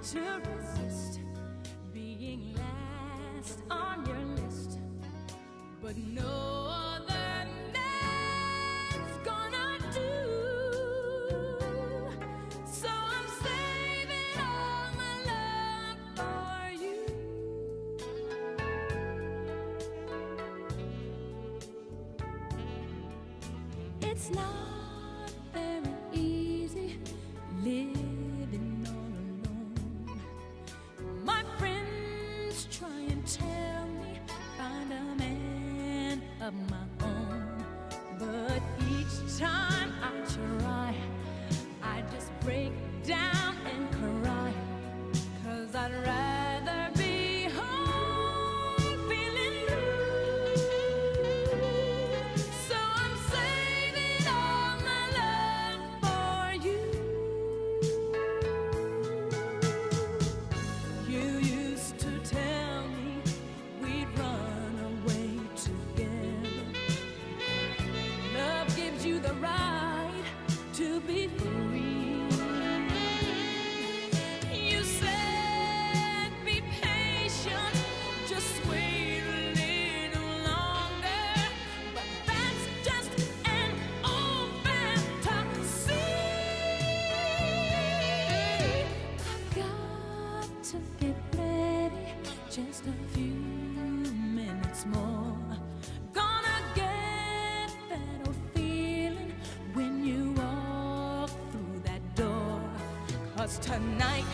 to resist being last on your list, but no other man's gonna do. So I'm saving all my love for you. It's not very easy living all alone. My friends try and tell me find a man of my own, but each time I try, I just break down and cry, 'cause I'd rather be home feeling blue. So I'm saving all my love for you. You used to tell me we'd run away together. Love gives you the right to be free. You said be patient, just wait a little longer, but that's just an old fantasy. I've got to get ready, just a few minutes more. Gonna get that old feeling when you walk through that door, 'cause tonight